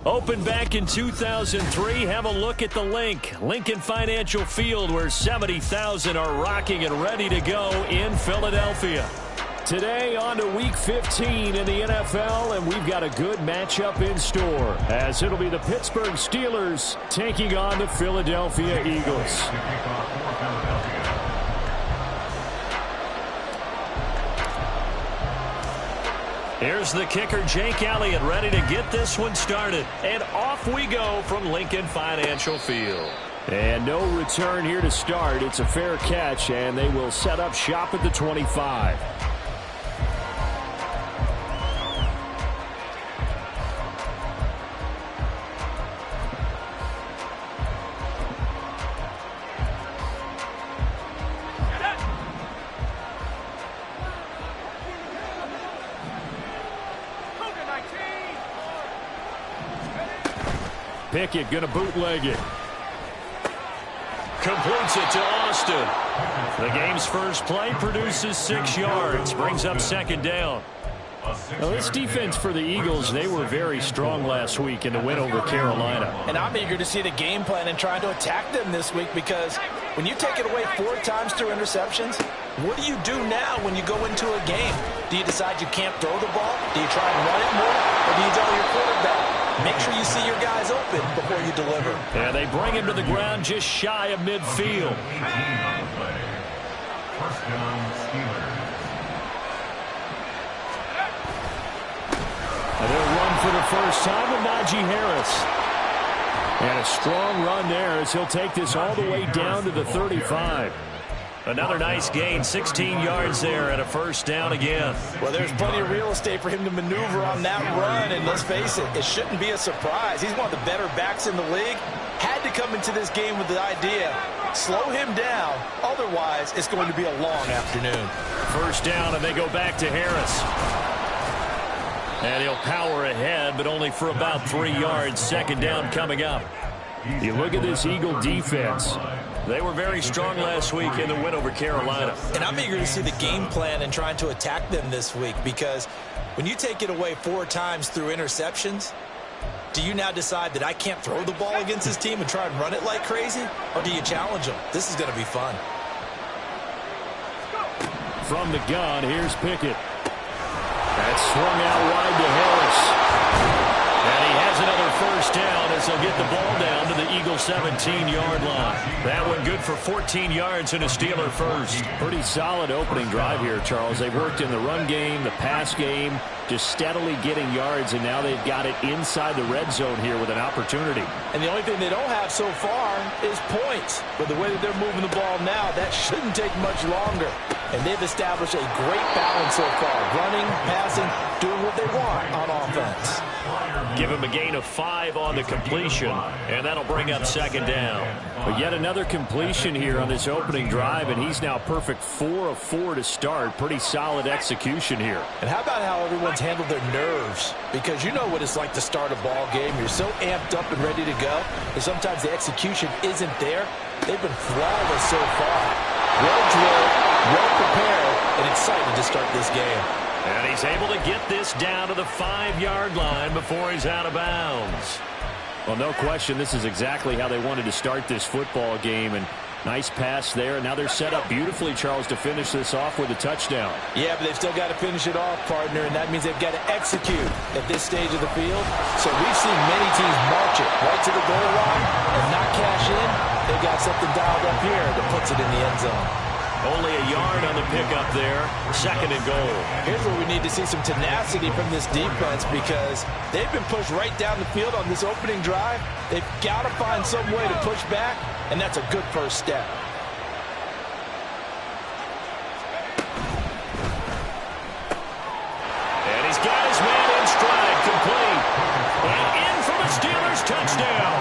Opened back in 2003, have a look at the Lincoln Financial Field, where 70,000 are rocking and ready to go in Philadelphia. Today on to Week 15 in the NFL, and we've got a good matchup in store, as it'll be the Pittsburgh Steelers taking on the Philadelphia Eagles. Here's the kicker, Jake Elliott, ready to get this one started. And off we go from Lincoln Financial Field. And no return here to start. It's a fair catch, and they will set up shop at the 25. Pickett going to bootleg it. Completes it to Austin. The game's first play produces 6 yards. Brings up second down. Now, this defense for the Eagles, they were very strong last week in the win over Carolina. And I'm eager to see the game plan and trying to attack them this week, because when you take it away 4 times through interceptions, what do you do now when you go into a game? Do you decide you can't throw the ball? Do you try and run it more? Or do you tell your quarterback, make sure you see your guys open before you deliver? Yeah, they bring him to the ground just shy of midfield. First down, Steelers. And they'll run for the first time with Najee Harris. And a strong run there as he'll take this all the way down to the 35. Another nice gain, 16 yards there, and a first down again. Well, there's plenty of real estate for him to maneuver on that run, and let's face it, it shouldn't be a surprise. He's one of the better backs in the league. Had to come into this game with the idea, slow him down, otherwise it's going to be a long afternoon. First down, and they go back to Harris. And he'll power ahead, but only for about 3 yards. Second down coming up. You look at this Eagle defense. They were very strong last week in the win over Carolina. And I'm eager to see the game plan and trying to attack them this week, because when you take it away 4 times through interceptions, do you now decide that I can't throw the ball against this team and try and run it like crazy? Or do you challenge them? This is going to be fun. From the gun, here's Pickett. That's swung out wide to Harris. And he has another first down as they'll get the ball down to the Eagles' 17-yard line. That one good for 14 yards and a Steeler first. Pretty solid opening drive here, Charles. They've worked in the run game, the pass game, just steadily getting yards, and now they've got it inside the red zone here with an opportunity. And the only thing they don't have so far is points. But the way that they're moving the ball now, that shouldn't take much longer. And they've established a great balance so far. Running, passing, doing what they want on offense. Give him a gain of 5 on the completion, and that'll bring up second down. But yet another completion here on this opening drive, and he's now perfect 4 of 4 to start. Pretty solid execution here. And how about how everyone's handled their nerves? Because you know what it's like to start a ball game. You're so amped up and ready to go, and sometimes the execution isn't there. They've been flawless so far. Well drilled, well prepared, and excited to start this game. And he's able to get this down to the 5-yard line before he's out of bounds. Well, no question, this is exactly how they wanted to start this football game. And nice pass there. And now they're set up beautifully, Charles, to finish this off with a touchdown. Yeah, but they've still got to finish it off, partner, and that means they've got to execute at this stage of the field. So we've seen many teams march it right to the goal line and not cash in. They've got something dialed up here that puts it in the end zone. Only a yard on the pickup there. Second and goal. Here's where we need to see some tenacity from this defense, because they've been pushed right down the field on this opening drive. They've got to find some way to push back, and that's a good first step. And he's got his man in stride, complete. And in from a Steelers touchdown.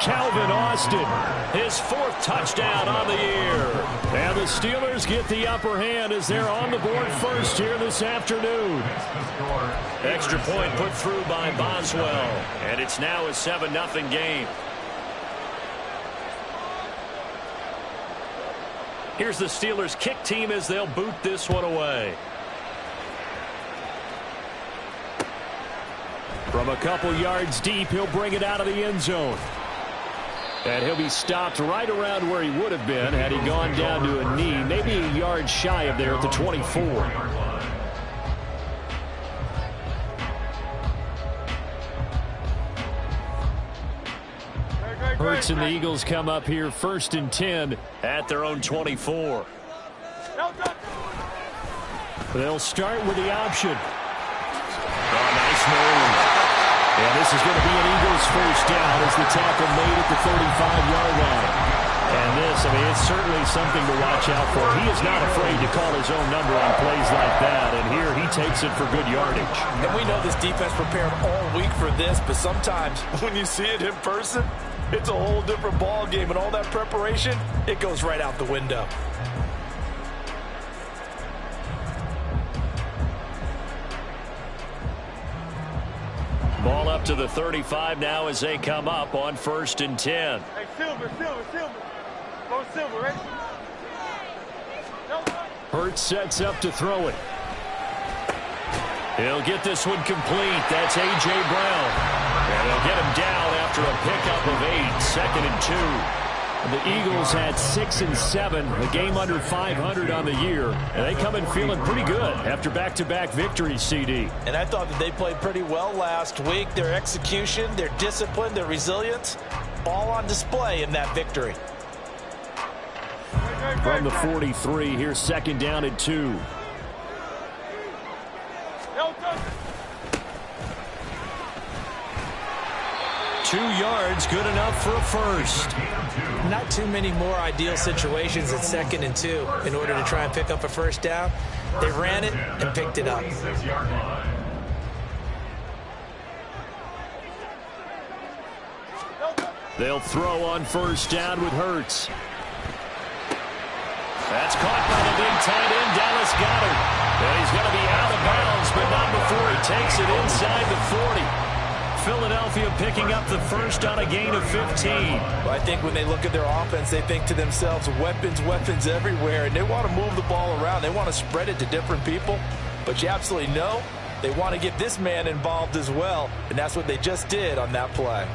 Calvin Austin, his 4th touchdown on the year. And the Steelers get the upper hand as they're on the board first here this afternoon. Extra point put through by Boswell. And it's now a 7-0 game. Here's the Steelers kick team as they'll boot this one away. From a couple yards deep, he'll bring it out of the end zone. And he'll be stopped right around where he would have been had he gone down to a knee, maybe a yard shy of there at the 24. Hurts and the Eagles come up here 1st and 10 at their own 24. They'll start with the option. Oh, nice move. And this is going to be an Eagles first down as the tackle made at the 35-yard line. And this, I mean, it's certainly something to watch out for. He is not afraid to call his own number on plays like that. And here he takes it for good yardage. And we know this defense prepared all week for this, but sometimes when you see it in person, it's a whole different ball game. And all that preparation, it goes right out the window. Ball up to the 35 now as they come up on 1st and 10. Hey, Silver. Go Silver, right? Hurts sets up to throw it. He'll get this one complete. That's A.J. Brown. And they'll get him down after a pickup of 8, 2nd and 2. The Eagles had 6 and 7, a game under 500 on the year, and they come in feeling pretty good after back-to-back victories, CD. And I thought that they played pretty well last week. Their execution, their discipline, their resilience, all on display in that victory. From the 43, here's 2nd down and 2. 2 yards, good enough for a first. Not too many more ideal situations at 2nd and 2 in order to try and pick up a first down. They ran it and picked it up. They'll throw on 1st down with Hurts. That's caught by the big tight end, Dallas Goedert. And he's going to be out of bounds, but not before he takes it inside the 40. Philadelphia picking up the first on a gain of 15. Well, I think when they look at their offense, they think to themselves, weapons everywhere, and they want to move the ball around. They want to spread it to different people, but you absolutely know they want to get this man involved as well, and that's what they just did on that play.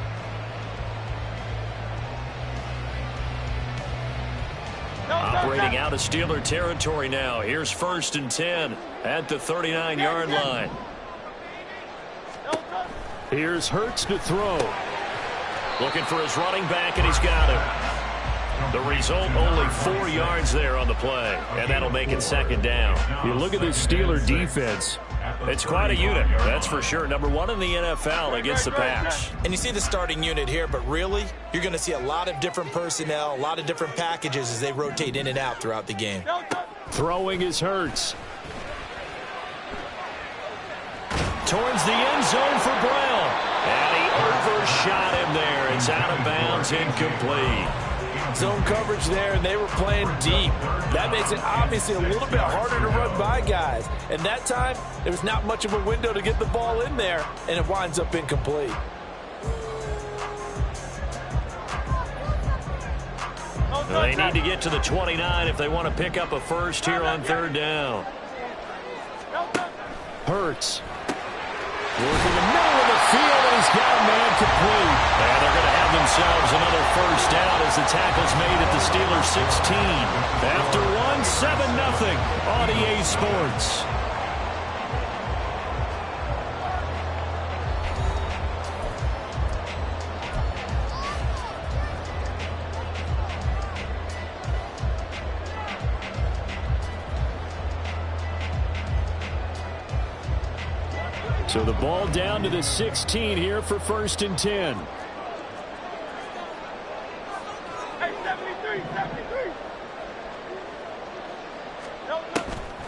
Operating out of Steeler territory now. Here's 1st and 10 at the 39-yard line. Here's Hurts to throw. Looking for his running back, and he's got him. The result, only 4 yards there on the play, and that'll make it 2nd down. You look at this Steeler defense. It's quite a unit, that's for sure. Number 1 in the NFL against the pass. And you see the starting unit here, but really, you're going to see a lot of different personnel, a lot of different packages as they rotate in and out throughout the game. Throwing is Hurts. Towards the end zone for Brown. And he overshot him there. It's out of bounds, incomplete. Zone coverage there, and they were playing deep. That makes it obviously a little bit harder to run by guys. And that time, there was not much of a window to get the ball in there, and it winds up incomplete. They need to get to the 29 if they want to pick up a first here on 3rd down. Hurts. Working the middle of the field, and he's got a man complete. And they're going to have themselves another first down as the tackle's made at the Steelers 16. After one, 7-0 on EA Sports. So the ball down to the 16 here for 1st and 10.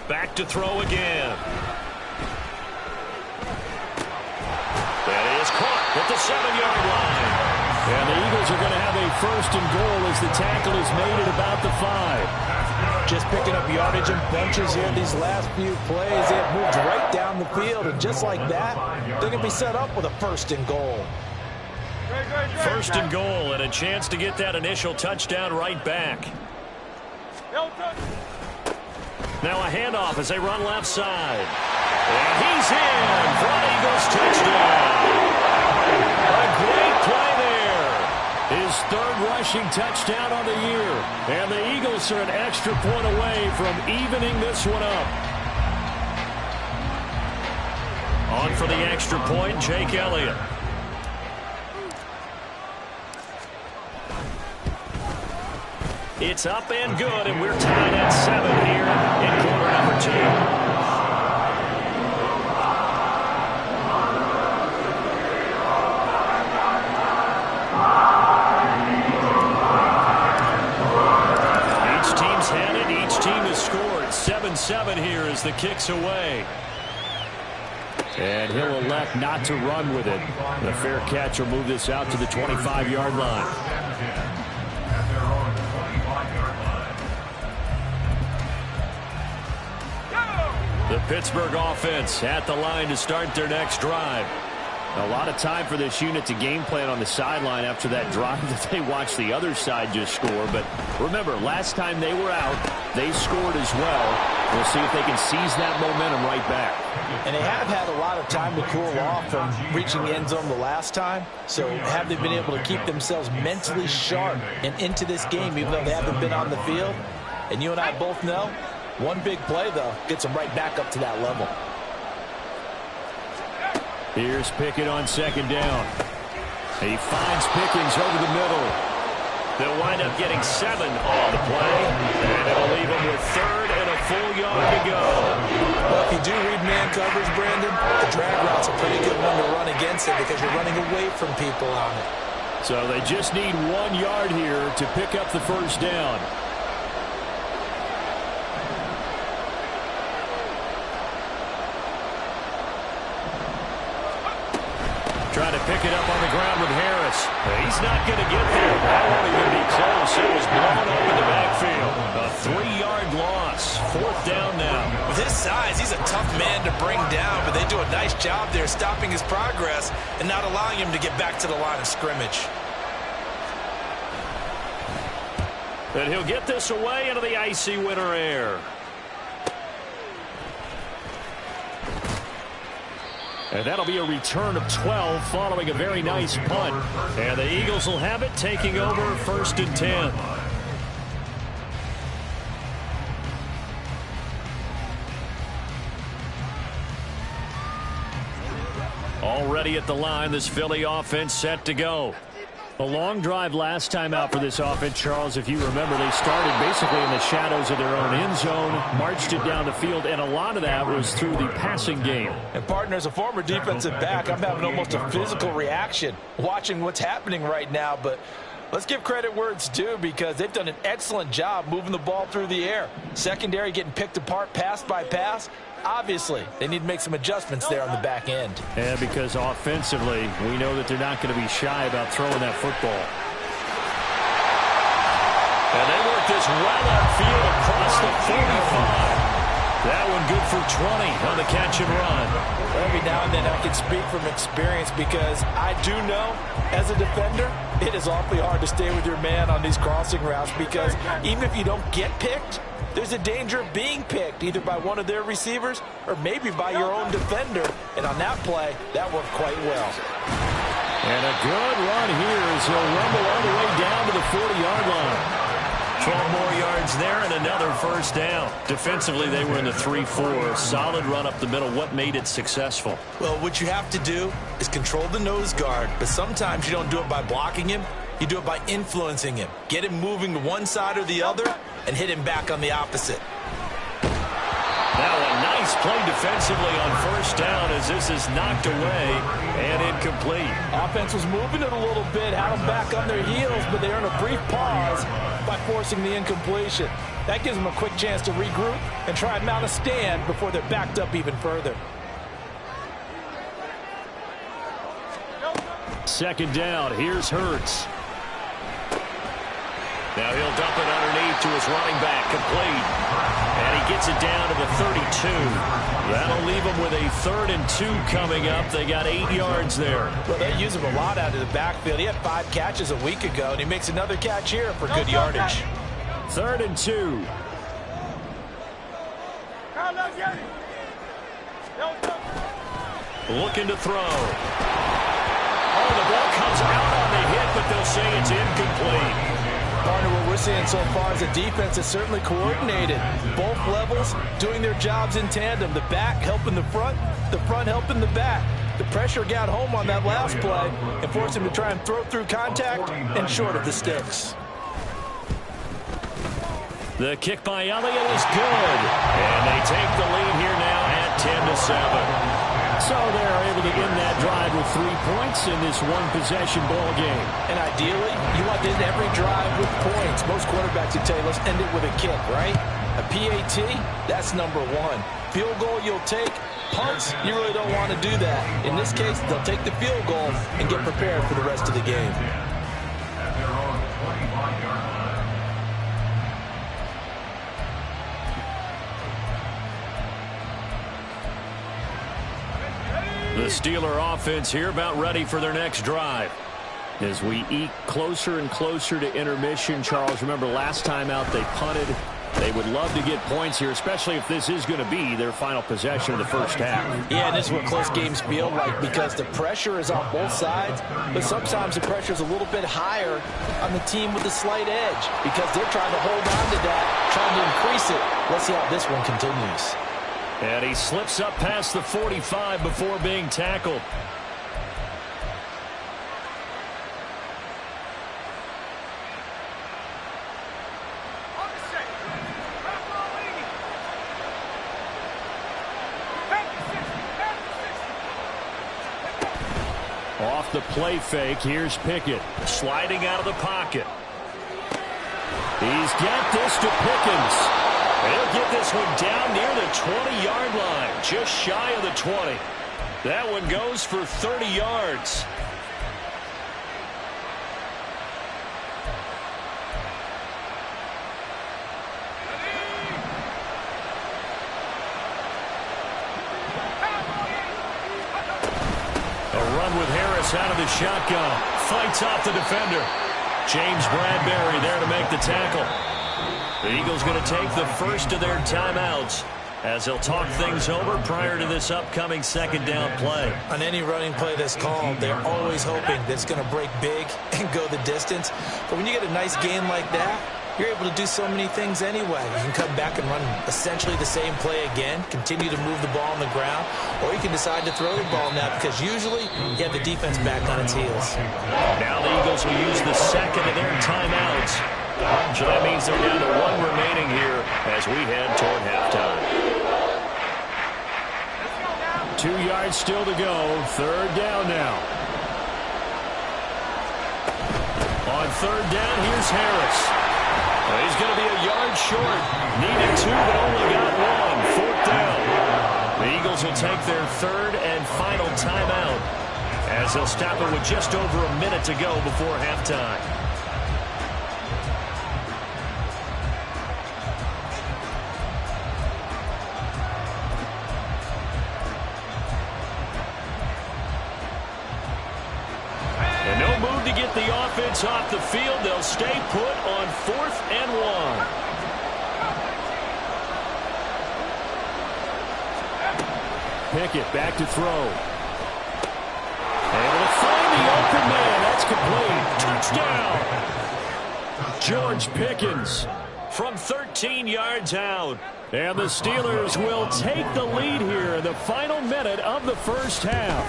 Back to throw again. That is caught at the 7-yard line. And the Eagles are going to have a 1st and goal as the tackle is made at about the 5. Just picking up yardage in bunches here these last few plays. They have moved right down the field, and just like that, they're going to be set up with a 1st and goal. 1st and goal, and a chance to get that initial touchdown right back. Now a handoff as they run left side. And he's in for an Eagles touchdown. third rushing touchdown on the year. And the Eagles are an extra point away from evening this one up. On for the extra point, Jake Elliott. It's up and good, and we're tied at 7 here in quarter number 2. Scored 7-7 here as the kick's away. And he'll elect not to run with it. The fair catch will move this out to the 25-yard line. The Pittsburgh offense at the line to start their next drive. A lot of time for this unit to game plan on the sideline after that drive that they watched the other side just score. But remember, last time they were out, they scored as well. We'll see if they can seize that momentum right back. And they have had a lot of time to cool off from reaching the end zone the last time. So have they been able to keep themselves mentally sharp and into this game, even though they haven't been on the field? And you and I both know, one big play, though, gets them right back up to that level. Here's Pickett on second down. He finds Pickens over the middle. They'll wind up getting 7 on the play, and it'll leave them with third and a full yard to go. Well, if you do read man coverage, Brandon, the drag route's a pretty good one to run against it because you're running away from people on it. So they just need 1 yard here to pick up the first down. Trying to pick it up on the ground with Harris. He's not going to get there. That won't even be close. It was blown up in the backfield. A 3-yard loss. 4th down now. With his size, he's a tough man to bring down, but they do a nice job there stopping his progress and not allowing him to get back to the line of scrimmage. And he'll get this away into the icy winter air. And that'll be a return of 12 following a very nice punt. And the Eagles will have it, taking over 1st and 10. Already at the line, this Philly offense set to go. A long drive last time out for this offense, Charles. If you remember, they started basically in the shadows of their own end zone, marched it down the field, and a lot of that was through the passing game. And, partner, as a former defensive back, I'm having almost a physical reaction watching what's happening right now. But let's give credit where it's due because they've done an excellent job moving the ball through the air. Secondary getting picked apart pass by pass. Obviously, they need to make some adjustments there on the back end. And because offensively, we know that they're not going to be shy about throwing that football. And they work this well upfield across the 45. That one good for 20 on the catch and run. Every now and then I can speak from experience because I do know, as a defender, it is awfully hard to stay with your man on these crossing routes because even if you don't get picked, there's a danger of being picked either by one of their receivers or maybe by your own defender. And on that play, that worked quite well. And a good run here as he'll rumble all the way down to the 40-yard line. 12 more yards there and another first down. Defensively, they were in the 3-4. Solid run up the middle. What made it successful? Well, what you have to do is control the nose guard, but sometimes you don't do it by blocking him. You do it by influencing him. Get him moving to one side or the other and hit him back on the opposite. Now a nice play defensively on first down as this is knocked away and incomplete. Offense was moving it a little bit, had them back on their heels, but they earned a brief pause by forcing the incompletion. That gives them a quick chance to regroup and try and mount a stand before they're backed up even further. Second down, here's Hurts. Now he'll dump it underneath to his running back, complete. And he gets it down to the 32. That'll leave him with a 3rd and 2 coming up. They got 8 yards there. Well, they use him a lot out of the backfield. He had 5 catches a week ago, and he makes another catch here for good yardage. 3rd and 2. Looking to throw. Oh, the ball comes Goes out on the hit, but they'll say it's incomplete. Partner, what we're seeing so far is the defense is certainly coordinated. Both levels doing their jobs in tandem. The back helping the front helping the back. The pressure got home on that last play and forced him to try and throw through contact and short of the sticks. The kick by Elliott is good. And they take the lead here now at 10-7. So they're able to end that drive with 3 points in this one-possession ball game. And ideally, you want to end every drive with points. Most quarterbacks would tell you, let's end it with a kick, right? A PAT, that's number one. Field goal you'll take. Punts, you really don't want to do that. In this case, they'll take the field goal and get prepared for the rest of the game. At their own 21-yard line. The Steeler offense here about ready for their next drive. As we eke closer and closer to intermission, Charles, remember last time out they punted. They would love to get points here, especially if this is going to be their final possession of the first half. Yeah, and this is what close games feel like because the pressure is on both sides, but sometimes the pressure is a little bit higher on the team with the slight edge because they're trying to hold on to that, trying to increase it. Let's see how this one continues. And he slips up past the 45 before being tackled. Off the play fake, here's Pickett. Sliding out of the pocket. He's got this to Pickens. They'll get this one down near the 20-yard line, just shy of the 20. That one goes for 30 yards. A run with Harris out of the shotgun. Fights off the defender. James Bradbury there to make the tackle. The Eagles going to take the first of their timeouts as they'll talk things over prior to this upcoming second down play. On any running play that's called, they're always hoping that it's going to break big and go the distance. But when you get a nice gain like that, you're able to do so many things anyway. You can come back and run essentially the same play again, continue to move the ball on the ground, or you can decide to throw the ball now because usually you have the defense back on its heels. Now the Eagles will use the second of their timeouts. So that means they're down to one remaining here as we head toward halftime. 2 yards still to go. Third down now. On third down, here's Harris. He's going to be a yard short. Needed 2, but only got 1. Fourth down. The Eagles will take their third and final timeout as they'll stop it with just over a minute to go before halftime. And no move to get the offense off the field. They'll stay put on 4th and 1. Pickett back to throw. Able to find the open man. That's complete. Touchdown. George Pickens from 13 yards out. And the Steelers will take the lead here in the final minute of the first half.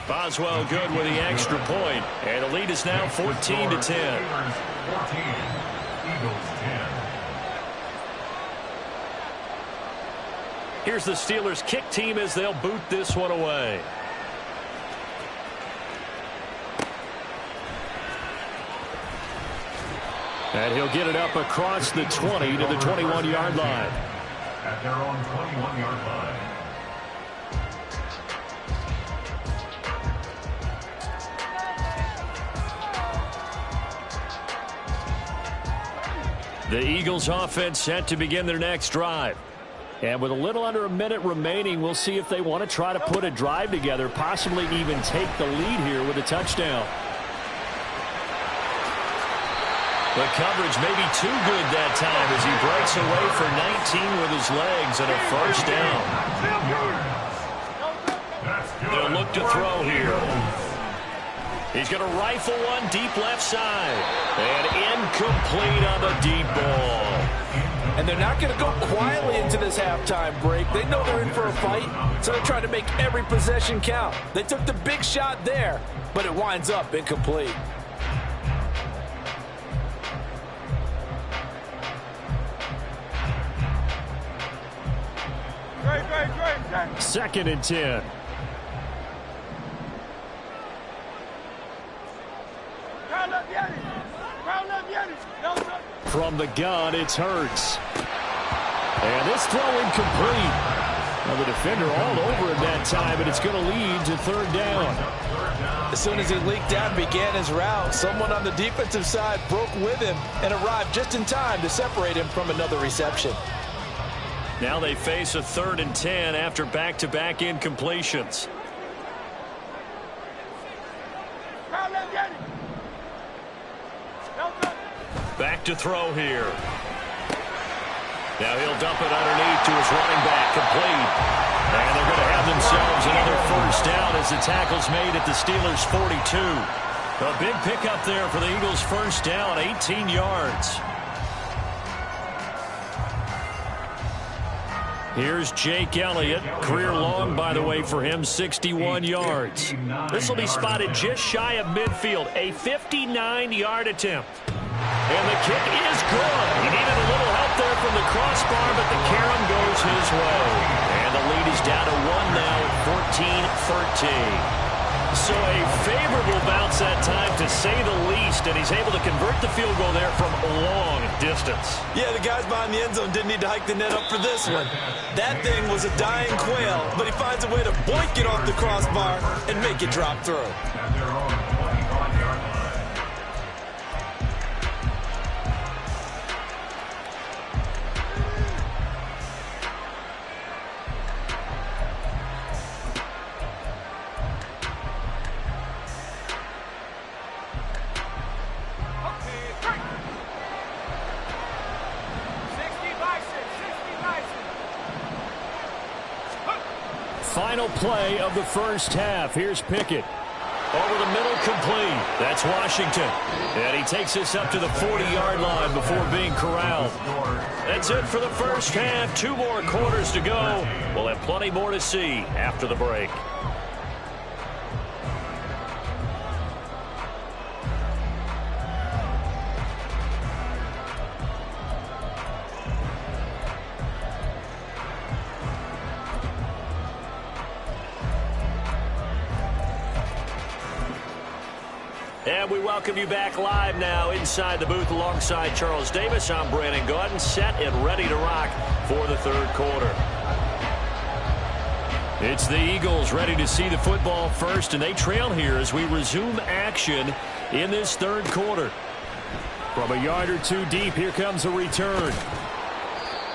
Boswell good with the extra point. And the lead is now 14-10. 14, Eagles 10. Here's the Steelers kick team as they'll boot this one away. And he'll get it up across the 20 to the 21-yard line. At their own 21-yard line. The Eagles offense set to begin their next drive. And with a little under a minute remaining, we'll see if they want to try to put a drive together, possibly even take the lead here with a touchdown. The coverage may be too good that time as he breaks away for 19 with his legs and a first down. They'll look to throw here. He's going to rifle one deep left side. And incomplete on the deep ball. And they're not going to go quietly into this halftime break. They know they're in for a fight, so they're trying to make every possession count. They took the big shot there, but it winds up incomplete. Great. 2nd and 10. From the gun, it's Hurts. And this throw incomplete. Now the defender all over him that time, and it's going to lead to 3rd down. As soon as he leaked out and began his route, someone on the defensive side broke with him and arrived just in time to separate him from another reception. Now they face a 3rd and 10 after back-to-back incompletions. Back to throw here. Now he'll dump it underneath to his running back, complete. And they're going to have themselves another 1st down as the tackle's made at the Steelers' 42. A big pickup there for the Eagles' 1st down, 18 yards. Here's Jake Elliott. Career long, by the way, for him, 61 yards. This will be spotted just shy of midfield, a 59-yard attempt. And the kick is good. He needed a little help there from the crossbar, but the carom goes his way. And the lead is down to 1 now at 14-13. So a favorable bounce that time, to say the least, and he's able to convert the field goal there from a long distance. Yeah, the guys behind the end zone didn't need to hike the net up for this one. That thing was a dying quail, but he finds a way to boink it off the crossbar and make it drop through. At their own 25-yard line. Final play of the 1st half. Here's Pickett. Over the middle, complete. That's Washington. And he takes this up to the 40-yard line before being corralled. That's it for the 1st half. 2 more quarters to go. We'll have plenty more to see after the break. And we welcome you back live now inside the booth alongside Charles Davis. I'm Brandon Gaudin, set and ready to rock for the 3rd quarter. It's the Eagles ready to see the football first, and they trail here as we resume action in this 3rd quarter. From a yard or 2 deep, here comes a return.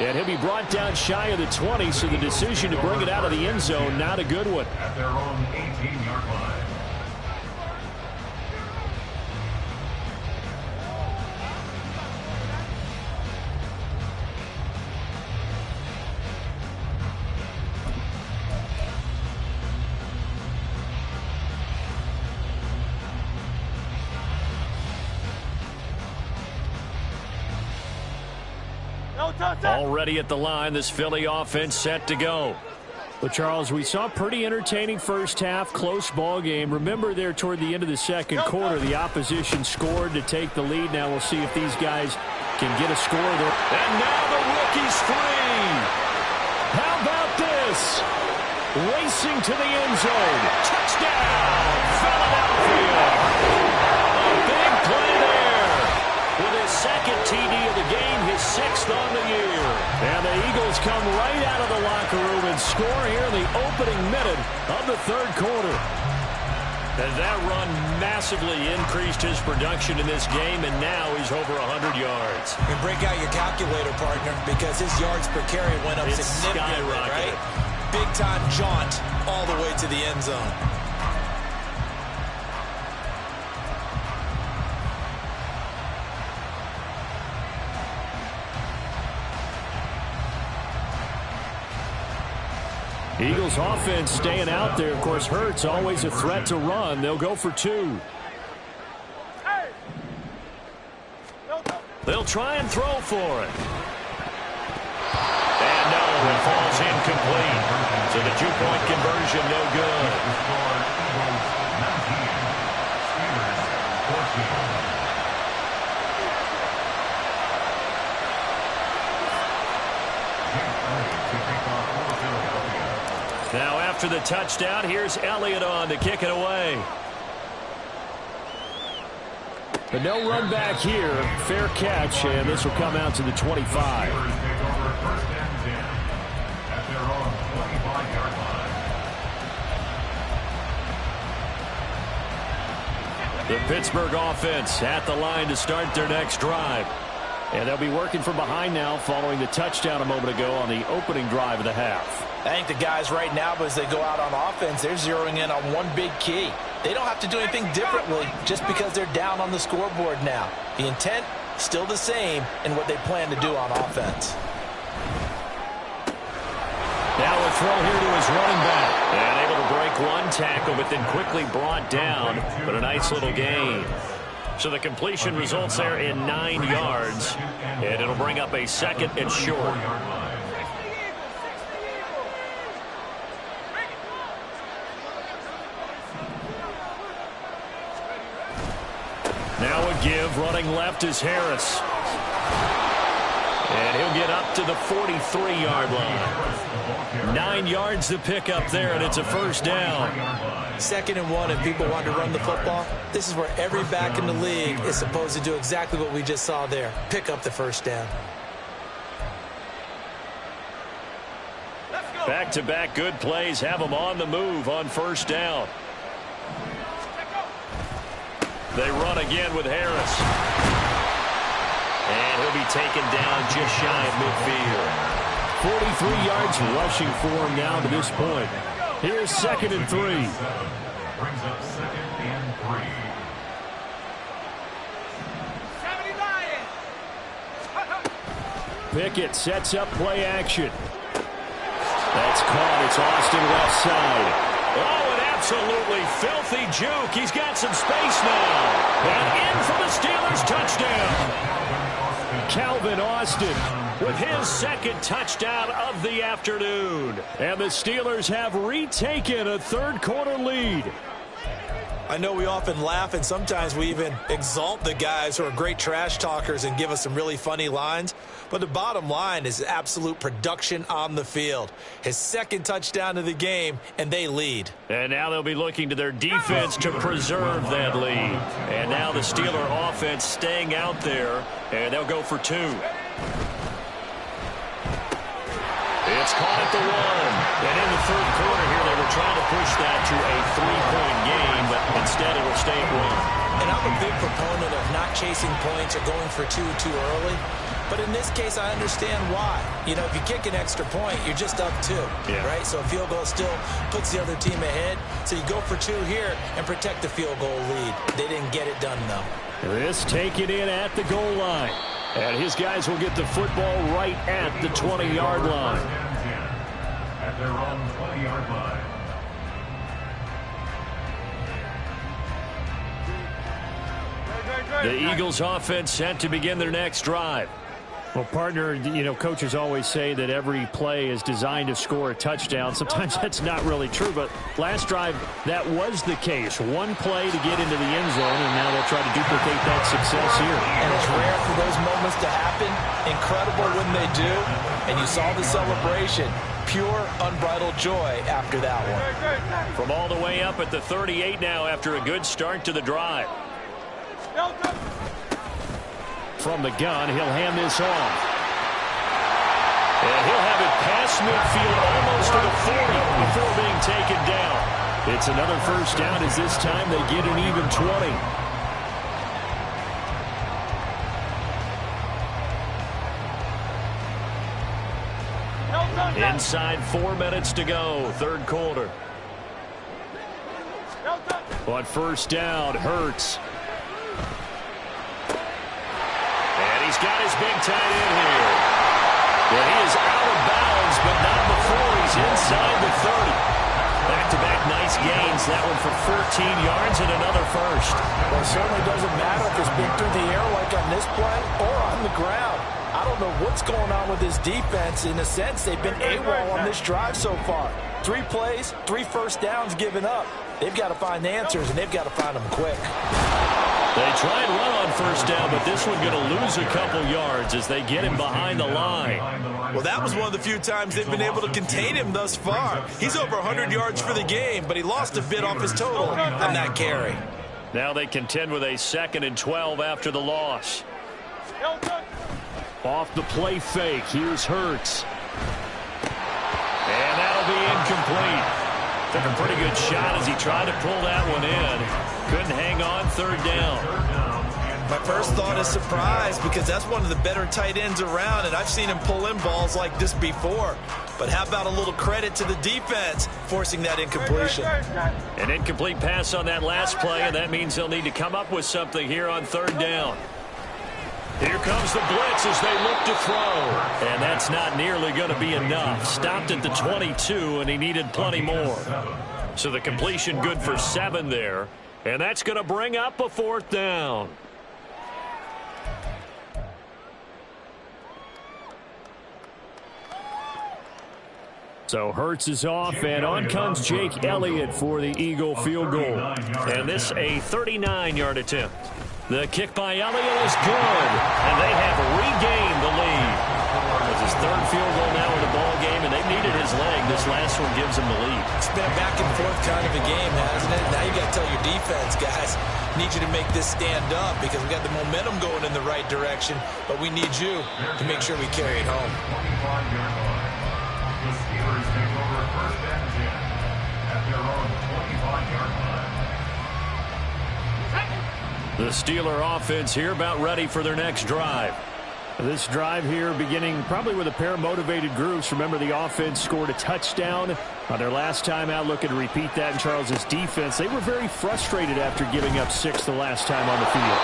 And he'll be brought down shy of the 20, so the decision to bring it out of the end zone, not a good one. At their own 18-yard line. Already at the line, this Philly offense set to go. But, Charles, we saw a pretty entertaining 1st half, close ball game. Remember there toward the end of the 2nd quarter, the opposition scored to take the lead. Now we'll see if these guys can get a score there. And now the rookie's free. How about this? Racing to the end zone. Touchdown, Philadelphia. A big play there. With his 2nd TD of the game, his 6th on the year. And the Eagles come right out of the locker room and score here in the opening minute of the 3rd quarter. As that run massively increased his production in this game, and now he's over 100 yards. And break out your calculator, partner, because his yards per carry went up significantly, right? Big-time jaunt all the way to the end zone. Eagles offense staying out there. Of course, Hurts always a threat to run. They'll go for 2. They'll try and throw for it. And no, it falls incomplete. So the two-point conversion no good. Now after the touchdown, here's Elliott on to kick it away. But no run back here. Fair catch, and this will come out to the 25. The Pittsburgh offense at the line to start their next drive. And they'll be working from behind now following the touchdown a moment ago on the opening drive of the half. I think the guys right now, as they go out on offense, they're zeroing in on one big key. They don't have to do anything differently just because they're down on the scoreboard now. The intent, still the same in what they plan to do on offense. Now a throw here to his running back. And able to break one tackle, but then quickly brought down. But a nice little gain. So the completion results there in 9 yards. And it'll bring up a second and short. Now a give, running left is Harris. And he'll get up to the 43-yard line. 9 yards to pick up there, and it's a first down. 2nd and 1, and people want to run the football. This is where every back in the league is supposed to do exactly what we just saw there. Pick up the first down. Back-to-back good plays have them on the move on first down. They run again with Harris. And he'll be taken down just shy of midfield. 43 yards rushing for him now to this point. Here's 2nd and 3. Brings up 2nd and 3. Pickett sets up play action. That's caught. It's Austin left side. Oh, an absolutely filthy juke. He's got some space now. And in for the Steelers touchdown. Calvin Austin with his 2nd touchdown of the afternoon. And the Steelers have retaken a third-quarter lead. I know we often laugh, and sometimes we even exalt the guys who are great trash talkers and give us some really funny lines. But the bottom line is absolute production on the field. His 2nd touchdown of the game, and they lead. And now they'll be looking to their defense to preserve that lead. And now the Steeler offense staying out there, and they'll go for 2. It's caught at the 1. And in the third quarter here, they were trying to push that to a 3-point game, but instead it will stay at 1. And I'm a big proponent of not chasing points or going for 2 too early. But in this case, I understand why. You know, if you kick an extra point, you're just up 2, right? So a field goal still puts the other team ahead. So you go for 2 here and protect the field goal lead. They didn't get it done, though. This taken in at the goal line. And his guys will get the football right at the 20-yard line. At their own 20-yard line. The Eagles offense set to begin their next drive. Well, partner, you know, coaches always say that every play is designed to score a touchdown. Sometimes that's not really true, but last drive, that was the case. One play to get into the end zone, and now they'll try to duplicate that success here. And it's rare for those moments to happen. Incredible when they do. And you saw the celebration. Pure, unbridled joy after that one. From all the way up at the 38 now after a good start to the drive. From the gun, he'll hand this off. And he'll have it past midfield almost to the 40 before being taken down. It's another first down as this time they get an even 20. Inside 4 minutes to go, third quarter. On first down, Hurts. And he's got his big tight end here. And he is out of bounds, but not before he's inside the 30. Back-to-back nice gains that one for 14 yards and another first. Well, it certainly doesn't matter if it's been through the air like on this play or on the ground. I don't know what's going on with this defense. In a sense, they've been AWOL on this drive so far. 3 plays, 3 first downs given up. They've got to find answers, and they've got to find them quick. They try and run on first down, but this one going to lose a couple yards as they get him behind the line. Well, that was one of the few times they've been able to contain him thus far. He's over 100 yards for the game, but he lost a bit off his total on that carry. Now they contend with a 2nd and 12 after the loss. Off the play fake, here's Hurts. And that'll be incomplete. Took a pretty good shot as he tried to pull that one in. Couldn't hang on, 3rd down. My first thought is surprise because that's one of the better tight ends around, and I've seen him pull in balls like this before. But how about a little credit to the defense forcing that incompletion? An incomplete pass on that last play, and that means they'll need to come up with something here on 3rd down. Here comes the blitz as they look to throw. And that's not nearly going to be enough. Stopped at the 22, and he needed plenty more. So the completion good for 7 there. And that's going to bring up a 4th down. So Hurts is off, and on comes Jake Elliott for the Eagle field goal. And this a 39-yard attempt. The kick by Elliott is good, and they have regained the lead. It's his 3rd field goal now in the ball game, and they needed his leg. This last one gives him the lead. It's been a back-and-forth kind of a game, hasn't it? Now you got to tell your defense, guys, need you to make this stand up because we got the momentum going in the right direction, but we need you to make sure we carry it home. 25-yard line. The Steelers take over 1st and 10 at their own 25-yard line. The Steeler offense here about ready for their next drive. This drive here beginning probably with a pair of motivated groups. Remember, the offense scored a touchdown on their last time out. Looking to repeat that in Charles's defense. They were very frustrated after giving up 6 the last time on the field.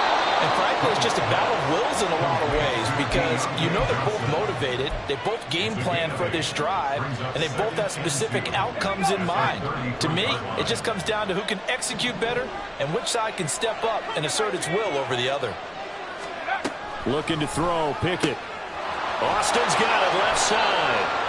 And frankly, it's just a battle of wills in a lot of ways because you know they're both motivated. They both game plan for this drive, and they both have specific outcomes in mind. To me, it just comes down to who can execute better and which side can step up and assert its will over the other. Looking to throw, Pickett. Austin's got it left side.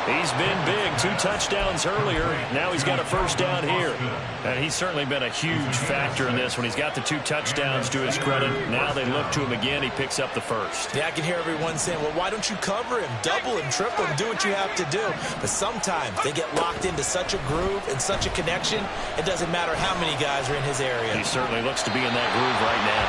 He's been big, 2 touchdowns earlier. Now he's got a first down here. And he's certainly been a huge factor in this when he's got the 2 touchdowns to his credit. Now they look to him again. He picks up the first. Yeah, I can hear everyone saying, well, why don't you cover him, double him, triple him, do what you have to do. But sometimes they get locked into such a groove and such a connection, it doesn't matter how many guys are in his area. He certainly looks to be in that groove right now.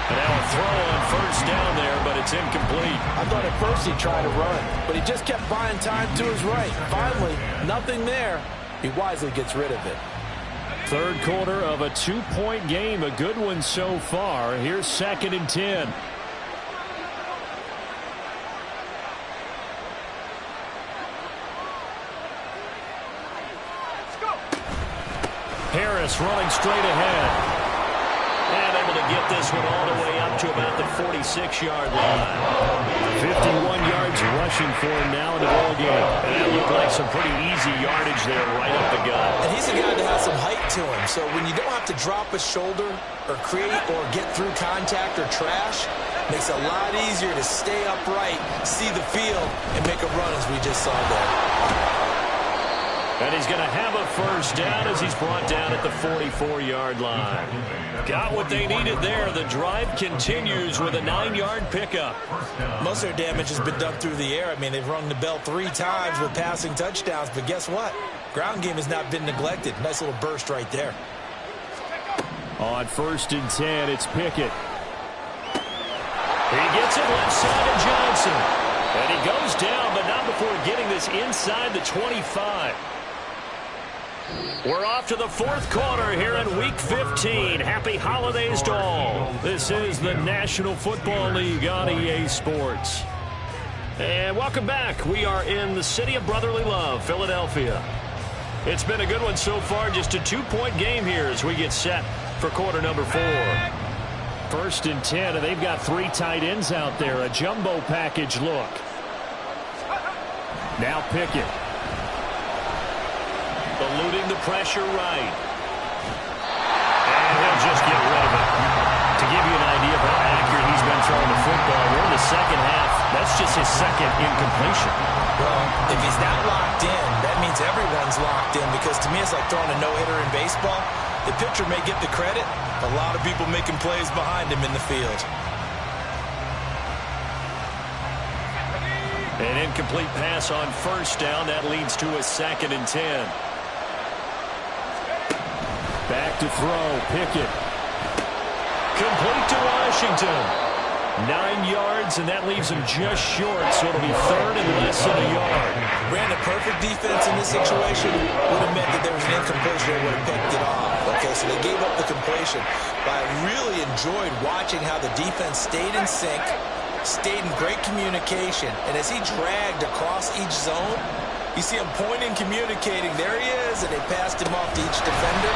And now a throw on first down there, but it's incomplete. I thought at first he'd try to run, but he just kept buying time to his right. Finally, nothing there. He wisely gets rid of it. 3rd quarter of a 2-point game, a good one so far. Here's 2nd and 10. Harris running straight ahead. And able to get this one all the way up to about the 46-yard line. 51 yards rushing for him now in the ball game. And that looked like some pretty easy yardage there right up the gut. And he's a guy that has some height to him. So when you don't have to drop a shoulder or create or get through contact or trash, makes it a lot easier to stay upright, see the field, and make a run as we just saw there. And he's going to have a first down as he's brought down at the 44-yard line. Got what they needed there. The drive continues with a 9-yard pickup. Most of their damage has been done through the air. I mean, they've rung the bell 3 times with passing touchdowns. But guess what? Ground game has not been neglected. Nice little burst right there. On 1st and 10, it's Pickett. He gets it left side to Johnson. And he goes down, but not before getting this inside the 25. We're off to the 4th quarter here in Week 15. Happy holidays to all. This is the National Football League on EA Sports. And welcome back. We are in the city of brotherly love, Philadelphia. It's been a good one so far. Just a 2-point game here as we get set for quarter number 4. 1st and 10, and they've got 3 tight ends out there. A jumbo package look. Now Pickett. Eluding the pressure right. just get rid of it. To give you an idea of how accurate he's been throwing the football, we're in the second half. That's just his second incompletion. Well, if he's not locked in, that means everyone's locked in, because to me it's like throwing a no-hitter in baseball. The pitcher may get the credit, a lot of people making plays behind him in the field. An incomplete pass on first down. That leads to a 2nd and 10. Back to throw. Pickett. Complete to Washington. 9 yards, and that leaves him just short, so it'll be 3rd and less than a yard. Ran a perfect defense in this situation. Would have meant that there was an incompletion that would have picked it off. Okay, so they gave up the completion. But I really enjoyed watching how the defense stayed in sync, stayed in great communication, and as he dragged across each zone, you see him pointing, communicating. There he is, and they passed him off to each defender.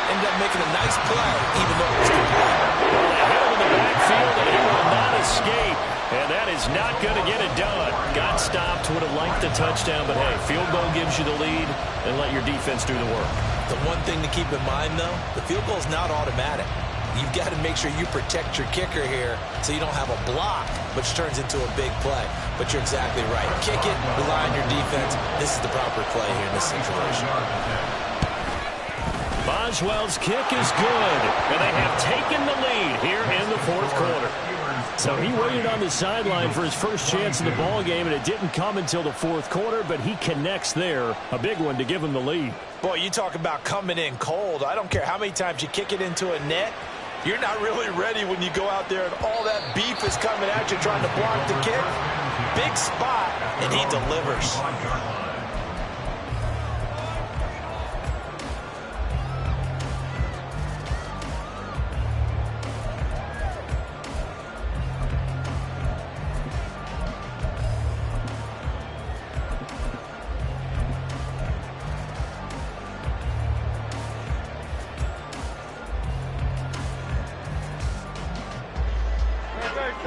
Ended up making a nice play, even though it was complete. Well, they hit him in the backfield, and he will not escape. And that is not going to get it done. Got stopped, would have liked the touchdown, but hey, field goal gives you the lead, and let your defense do the work. The one thing to keep in mind, though, the field goal is not automatic. You've got to make sure you protect your kicker here so you don't have a block, which turns into a big play. But you're exactly right. Kick it, rely on your defense. This is the proper play here in this situation. Boswell's kick is good, and they have taken the lead here in the 4th quarter. So he waited on the sideline for his first chance in the ball game, and it didn't come until the 4th quarter, but he connects there. A big one to give him the lead. Boy, you talk about coming in cold. I don't care how many times you kick it into a net. You're not really ready when you go out there and all that beef is coming at you trying to block the kick. Big spot, and he delivers.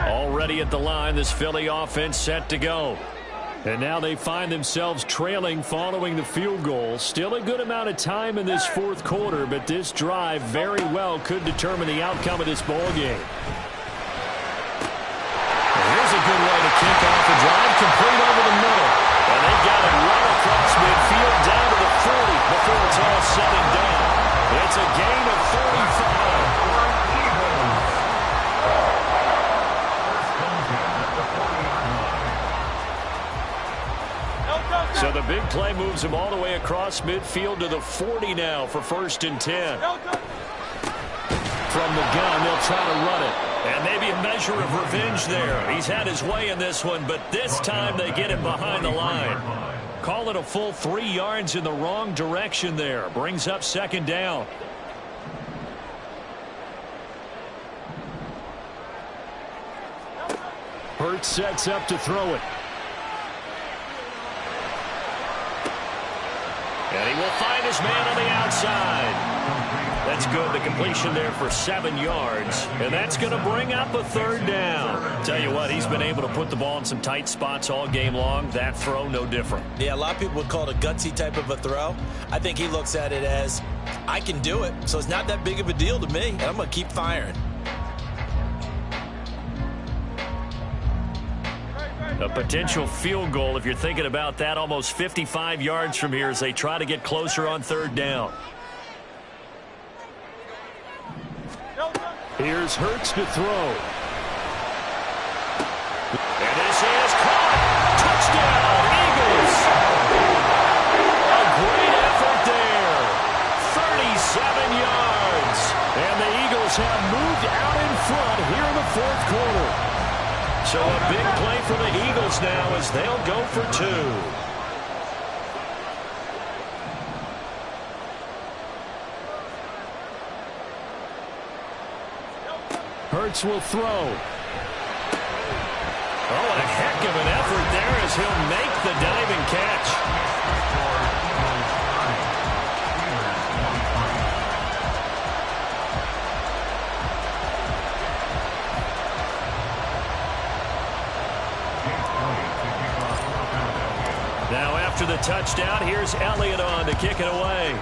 Already at the line, this Philly offense set to go. And now they find themselves trailing following the field goal. Still a good amount of time in this 4th quarter, but this drive very well could determine the outcome of this ball game. Here's a good way to kick off the drive, complete over the middle. And they've got it right across midfield down to the 40 before it's all said and done. It's a gain of 35. So the big play moves him all the way across midfield to the 40 now for 1st and 10. From the gun, they'll try to run it. And maybe a measure of revenge there. He's had his way in this one, but this time they get him behind the line. Call it a full 3 yards in the wrong direction there. Brings up 2nd down. Hurts sets up to throw it. And he will find his man on the outside. That's good. The completion there for 7 yards. And that's going to bring up a 3rd down. Tell you what, he's been able to put the ball in some tight spots all game long. That throw, no different. Yeah, a lot of people would call it a gutsy type of a throw. I think he looks at it as, I can do it, so it's not that big of a deal to me, and I'm going to keep firing. A potential field goal, if you're thinking about that, almost 55 yards from here as they try to get closer on 3rd down. Here's Hurts to throw. And this is caught. Touchdown, Eagles. A great effort there. 37 yards. And the Eagles have moved out in front here in the 4th quarter. So a big play for the Eagles now as they'll go for 2. Hurts will throw. Oh, and a heck of an effort there as he'll make the diving catch. Now after the touchdown, here's Elliott on to kick it away.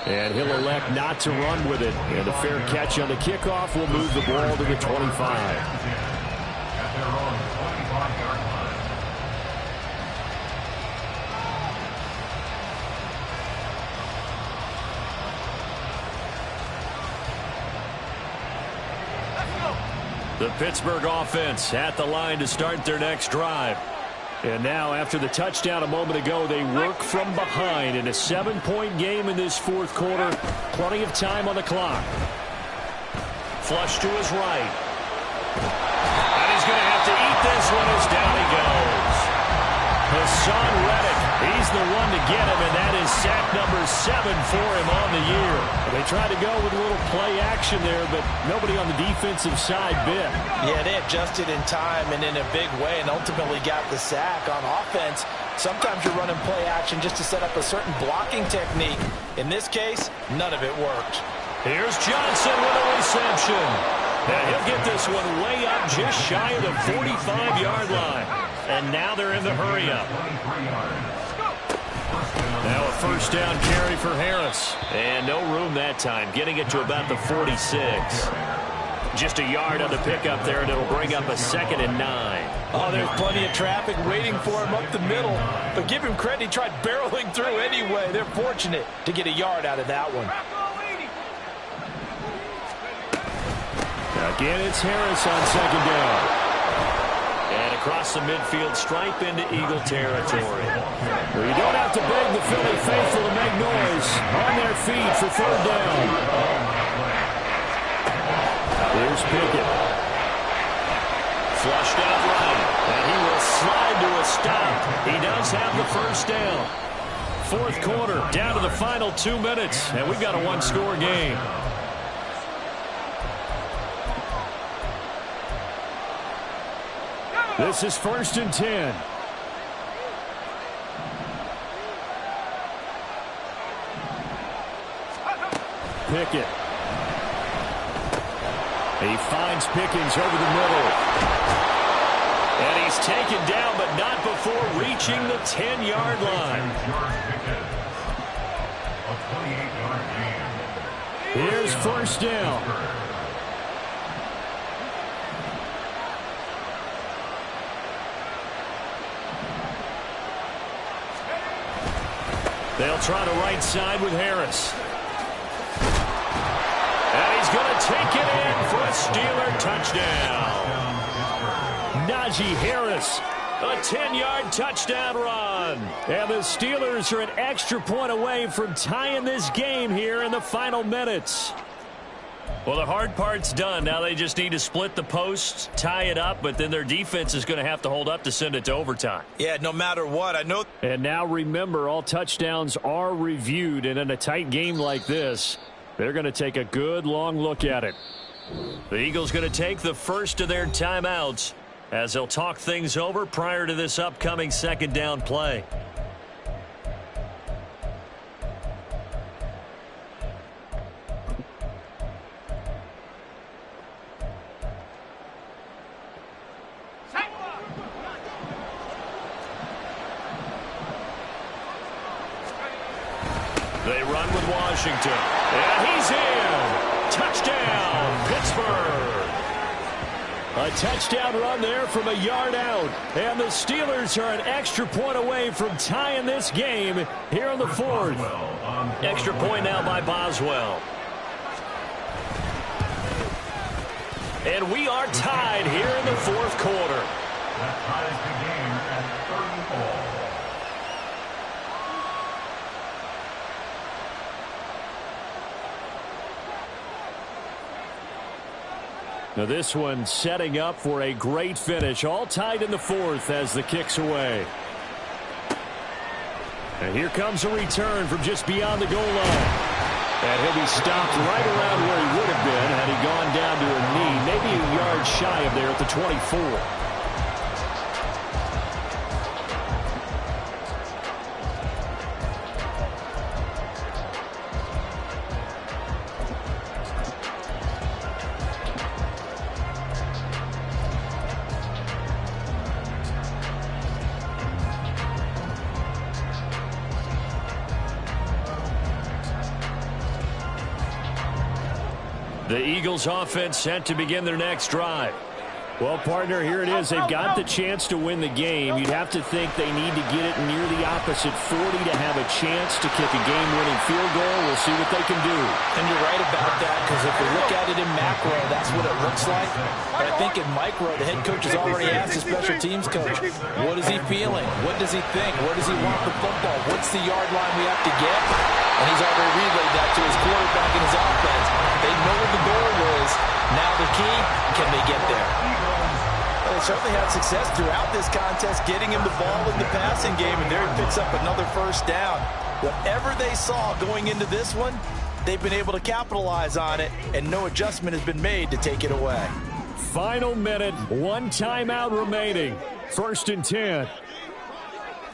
And he'll elect not to run with it. And a fair catch on the kickoff will move the ball to the 25. At their own 25-yard line. The Pittsburgh offense at the line to start their next drive. And now, after the touchdown a moment ago, they work from behind in a 7-point game in this fourth quarter. Plenty of time on the clock. Flush to his right. And he's going to have to eat this one as down he goes. Hassan Reddick, he's the one to get him, and that is sack number 7 for him on the year. They tried to go with a little play action there, but nobody on the defensive side bit. Yeah, they adjusted in time and in a big way and ultimately got the sack. On offense, sometimes you're running play action just to set up a certain blocking technique. In this case, none of it worked. Here's Johnson with a reception. And he'll get this one way up just shy of the 45-yard line. And now they're in the hurry-up. Now a first down carry for Harris. And no room that time, getting it to about the 46. Just a yard on the pickup there, and it'll bring up a 2nd and 9. Oh, there's plenty of traffic waiting for him up the middle. But give him credit, he tried barreling through anyway. They're fortunate to get a yard out of that one. Again, it's Harris on 2nd down. And across the midfield stripe into Eagle territory. Well, you don't have to beg the Philly faithful to make noise. On their feet for 3rd down. Here's Pickett. Flushed out right. And he will slide to a stop. He does have the first down. Fourth quarter, down to the final 2 minutes. And we've got a one-score game. This is 1st and 10. Pickett. He finds Pickens over the middle. And he's taken down, but not before reaching the 10-yard line. Here's 1st down. They'll try to right side with Harris. And he's going to take it in for a Steeler touchdown. Najee Harris, a 10-yard touchdown run. And the Steelers are an extra point away from tying this game here in the final minutes. Well, the hard part's done. Now they just need to split the posts, tie it up, but then their defense is going to have to hold up to send it to overtime. Yeah, no matter what, I know. And now remember, all touchdowns are reviewed, and in a tight game like this, they're going to take a good long look at it. The Eagles going to take the first of their timeouts as they'll talk things over prior to this upcoming 2nd down play. They run with Washington. And he's in. Touchdown, Pittsburgh. A touchdown run there from a yard out. And the Steelers are an extra point away from tying this game here in the 4th. Extra point now by Boswell. And we are tied here in the 4th quarter. That ties the game at 30-all. Now this one setting up for a great finish. All tied in the 4th as the kick's away. And here comes a return from just beyond the goal line. And he'll be stopped right around where he would have been had he gone down to a knee. Maybe a yard shy of there at the 24. The Eagles offense set to begin their next drive. Well, partner, here it is. They've got the chance to win the game. You'd have to think they need to get it near the opposite 40 to have a chance to kick a game-winning field goal. We'll see what they can do. And you're right about that, because if we look at it in macro, that's what it looks like. But I think in micro, the head coach has already asked the special teams coach, what is he feeling? What does he think? Where does he want the football? What's the yard line we have to get? And he's already relayed that to his quarterback and his offense. They know what the goal is. Now the key, can they get there? Well, they certainly had success throughout this contest, getting him the ball in the passing game, and there he picks up another first down. Whatever they saw going into this one, they've been able to capitalize on it, and no adjustment has been made to take it away. Final minute, one timeout remaining. 1st and 10.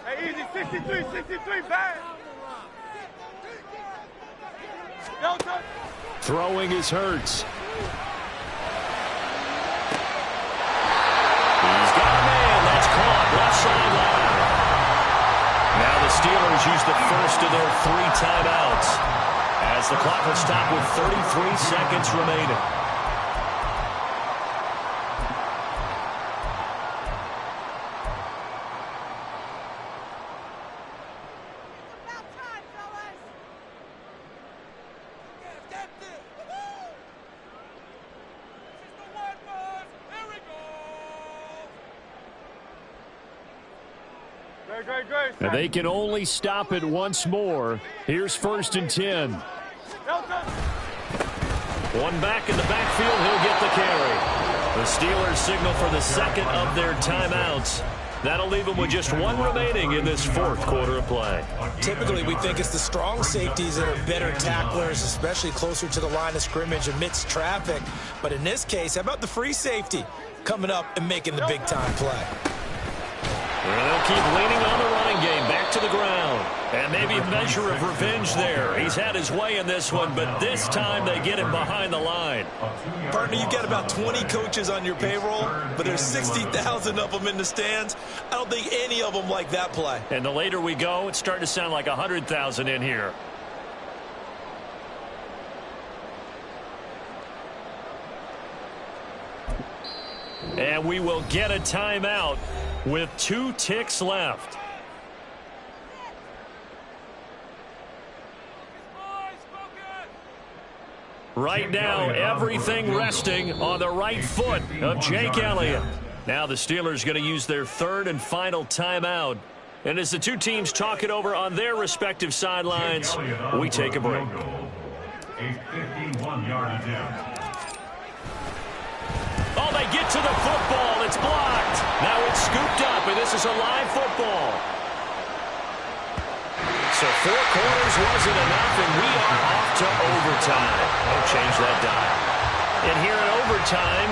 Hey, easy, 63, bad. Yo, touch. Throwing is Hurts. He's got a man. That's caught. Left sideline. Now the Steelers use the first of their 3 timeouts as the clock will stop with 33 seconds remaining. And they can only stop it once more. Here's 1st and 10. One back in the backfield. He'll get the carry. The Steelers signal for the second of their timeouts. That'll leave them with just 1 remaining in this 4th quarter of play. Typically, we think it's the strong safeties that are better tacklers, especially closer to the line of scrimmage amidst traffic. But in this case, how about the free safety coming up and making the big-time play? Well, they'll keep leaning on the running game, back to the ground. And maybe a measure of revenge there. He's had his way in this one, but this time they get him behind the line. Partner, you've got about 20 coaches on your payroll, but there's 60,000 of them in the stands. I don't think any of them like that play. And the later we go, it's starting to sound like 100,000 in here. And we will get a timeout with 2 ticks left. Right now, everything resting on the right foot of Jake Elliott. Now the Steelers going to use their 3rd and final timeout. And as the 2 teams talk it over on their respective sidelines, we take a break. A 51-yard attempt. Oh, they get to the football. It's blocked. Now it's scooped up, and this is a live football. So 4 quarters wasn't enough, and we are off to overtime. Don't change that dial. And here in overtime,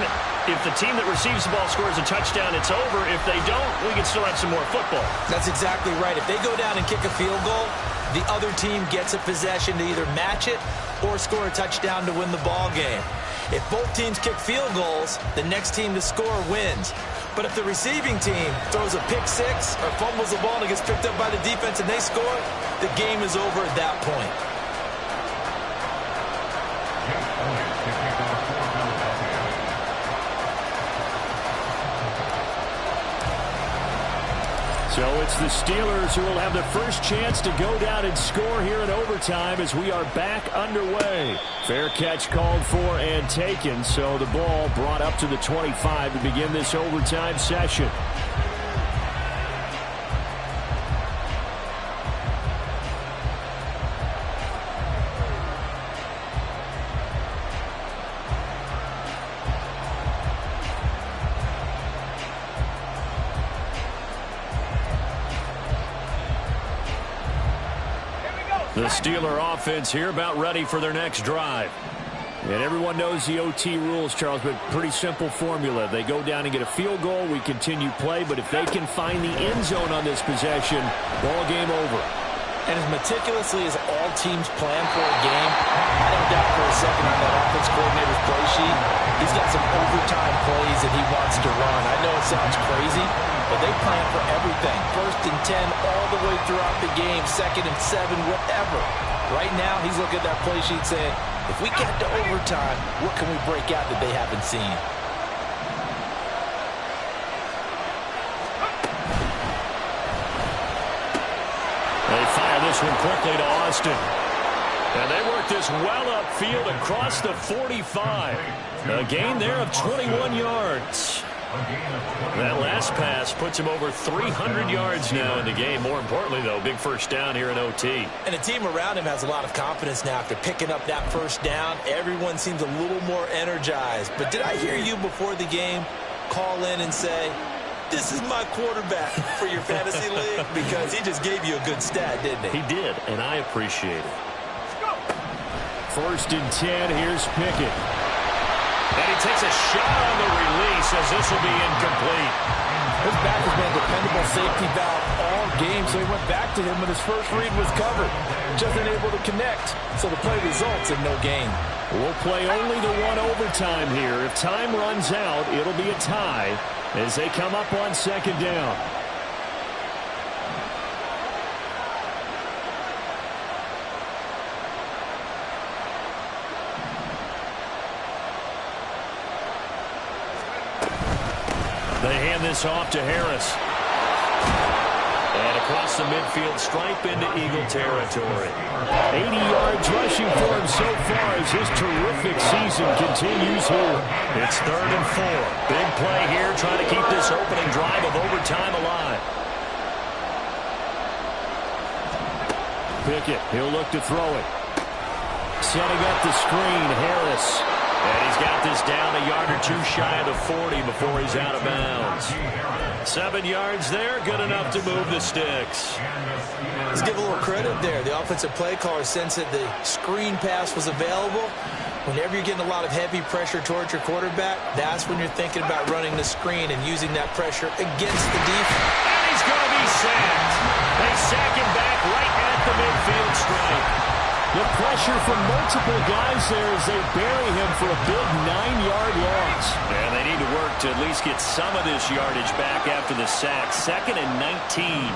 if the team that receives the ball scores a touchdown, it's over. If they don't, we can still have some more football. That's exactly right. If they go down and kick a field goal, the other team gets a possession to either match it or score a touchdown to win the ball game. If both teams kick field goals, the next team to score wins. But if the receiving team throws a pick 6 or fumbles the ball and it gets picked up by the defense and they score, the game is over at that point. So it's the Steelers who will have the first chance to go down and score here in overtime as we are back underway. Fair catch called for and taken, so the ball brought up to the 25 to begin this overtime session. The Steeler offense here about ready for their next drive. And everyone knows the OT rules, Charles, but pretty simple formula. They go down and get a field goal, we continue play, but if they can find the end zone on this possession, ball game over. And as meticulously as all teams plan for a game, I don't doubt for a second on that offense coordinator's play sheet, he's got some overtime plays that he wants to run. I know it sounds crazy, but they plan for everything. 1st and 10 all the way throughout the game, 2nd and 7, whatever. Right now, he's looking at that play sheet saying, if we get to overtime, what can we break out that they haven't seen? They fire this one quickly to Austin. And they work this well upfield across the 45. A gain there of 21 yards. That last pass puts him over 300 yards now in the game. More importantly, though, big first down here in OT. And the team around him has a lot of confidence now after picking up that first down. Everyone seems a little more energized. But did I hear you before the game call in and say, this is my quarterback for your fantasy league? Because he just gave you a good stat, didn't he? He did, and I appreciate it. 1st and 10, here's Pickett. And he takes a shot on the release as this will be incomplete. His back has been a dependable safety valve all game, so he went back to him when his first read was covered. Just unable to connect, so the play results in no gain. We'll play only the one overtime here. If time runs out, it'll be a tie as they come up on 2nd down. They hand this off to Harris. And across the midfield stripe into Eagle territory. 80 yards rushing for him so far as his terrific season continues here. It's 3rd and 4. Big play here trying to keep this opening drive of overtime alive. Pickett, he'll look to throw it. Setting up the screen, Harris. And he's got this down a yard or 2 shy of the 40 before he's out of bounds. 7 yards there, good enough to move the sticks. Let's give a little credit there. The offensive play caller sensed that the screen pass was available. Whenever you're getting a lot of heavy pressure towards your quarterback, that's when you're thinking about running the screen and using that pressure against the defense. And he's going to be sacked. They sack him back right at the midfield stripe. The pressure from multiple guys there as they bury him for a big 9-yard loss. And they need to work to at least get some of this yardage back after the sack. 2nd and 19.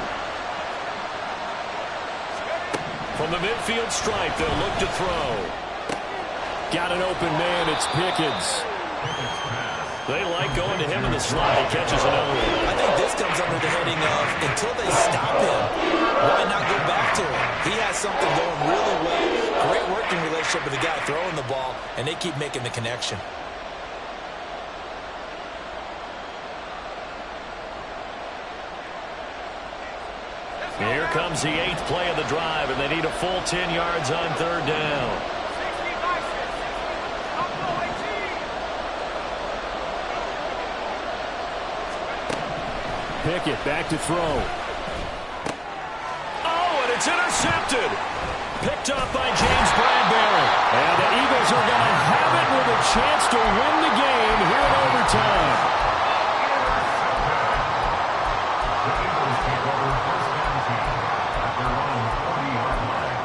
From the midfield stripe, they'll look to throw. Got an open man, it's Pickens. They like going to him in the slot. He catches another one. I think this comes under the heading of, until they stop him, why not go back to him? He has something going really well. Great working relationship with the guy throwing the ball, and they keep making the connection. Here comes the 8th play of the drive, and they need a full 10 yards on 3rd down. Pickett back to throw. Oh, and it's intercepted. Picked up by James Bradbury. And the Eagles are going to have it with a chance to win the game here in overtime. The Eagles take over 1st and 10 at their own 40-yard line.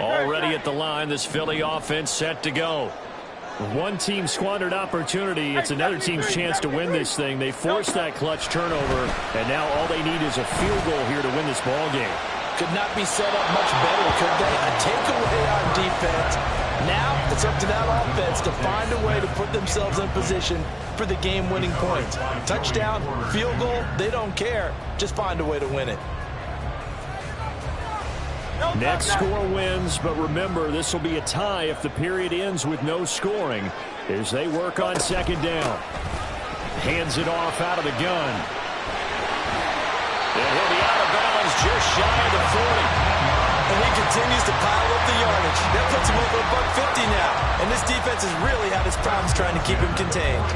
Already at the line, this Philly offense set to go. One team squandered opportunity. It's another team's chance to win this thing. They forced that clutch turnover, and now all they need is a field goal here to win this ball game. Could not be set up much better, could they? A takeaway on defense. Now it's up to that offense to find a way to put themselves in position for the game-winning points. Touchdown, field goal, they don't care. Just find a way to win it. Next score wins, but remember, this will be a tie if the period ends with no scoring as they work on 2nd down. Hands it off out of the gun. And he'll be out of bounds just shy of the 40. And he continues to pile up the yardage. That puts him over $150 now. And this defense has really had its problems trying to keep him contained.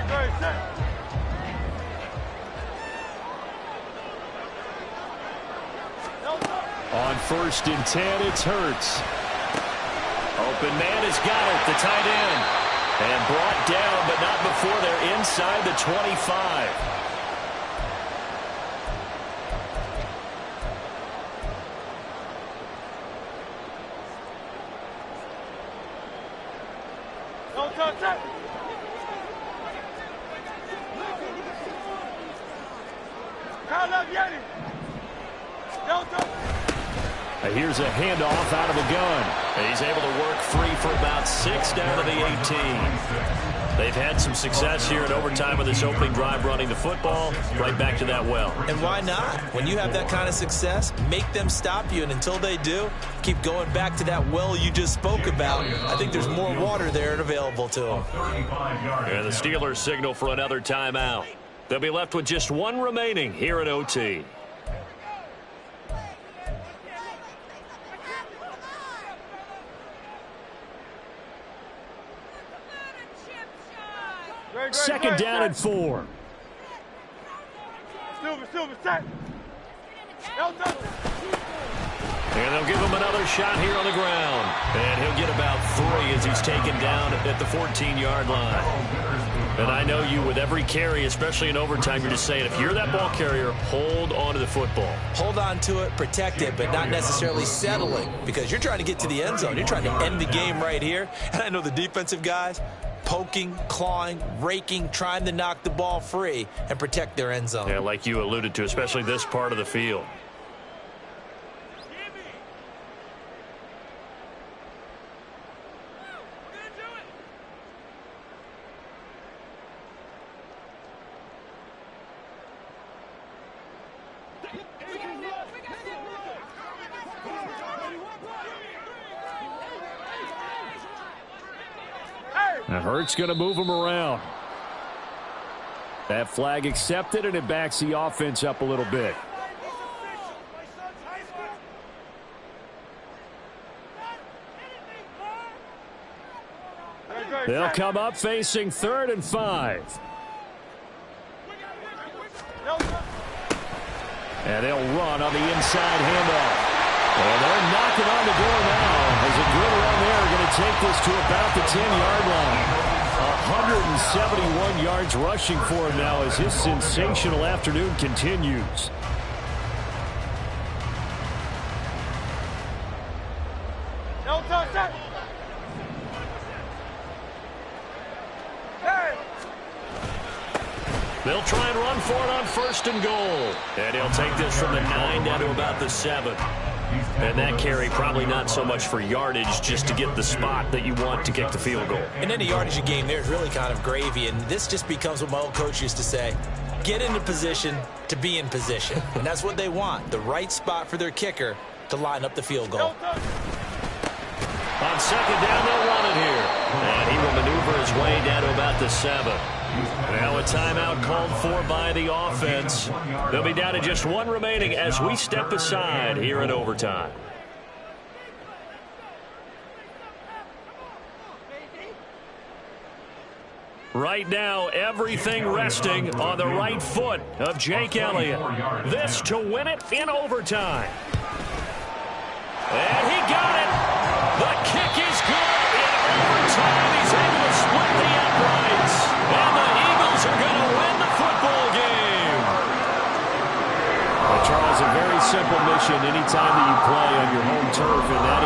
Great, set. On 1st and 10, it's Hurts. Open man has got it, the tight end. And brought down, but not before they're inside the 25. Don't touch it. Call up Yeti. Don't touch it. Here's a handoff out of the gun. He's able to work free for about 6 down to the 18. They've had some success here in overtime with this opening drive running the football. Right back to that well. And why not? When you have that kind of success, make them stop you. And until they do, keep going back to that well you just spoke about. I think there's more water there and available to them. And the Steelers signal for another timeout. They'll be left with just one remaining here at OT. Second down and 4. Silver, set. Don't touch it. And they'll give him another shot here on the ground. And he'll get about 3 as he's taken down at the 14-yard line. And I know you, with every carry, especially in overtime, you're just saying, if you're that ball carrier, hold on to the football. Hold on to it, protect it, but not necessarily settling, because you're trying to get to the end zone. You're trying to end the game right here. And I know the defensive guys, poking, clawing, raking, trying to knock the ball free and protect their end zone. Yeah, like you alluded to, especially this part of the field. Now Hurts going to move him around. That flag accepted, and it backs the offense up a little bit. They'll come up facing 3rd and 5. And they'll run on the inside handoff. And they're knocking on the door now as a good run there going to take this to about the 10-yard line. 171 yards rushing for him now as his sensational afternoon continues. Don't touch it. Hey. They'll try and run for it on 1st and goal. And he'll take this from the 9 down to about the 7. And that carry probably not so much for yardage, just to get the spot that you want to kick the field goal. In any yardage game, there's really kind of gravy, and this just becomes what my old coach used to say, get into position to be in position. And that's what they want, the right spot for their kicker to line up the field goal. On 2nd down, they'll run it here. And he will maneuver his way down to about the 7. Now a timeout called for by the offense. They'll be down to just 1 remaining as we step aside here in overtime. Right now, everything resting on the right foot of Jake Elliott. This to win it in overtime. And he got it. The kick is good in overtime. He's able to split the uprights. And the Eagles are going to win the football game. Well, Charles, a very simple mission anytime that you play on your home turf, and that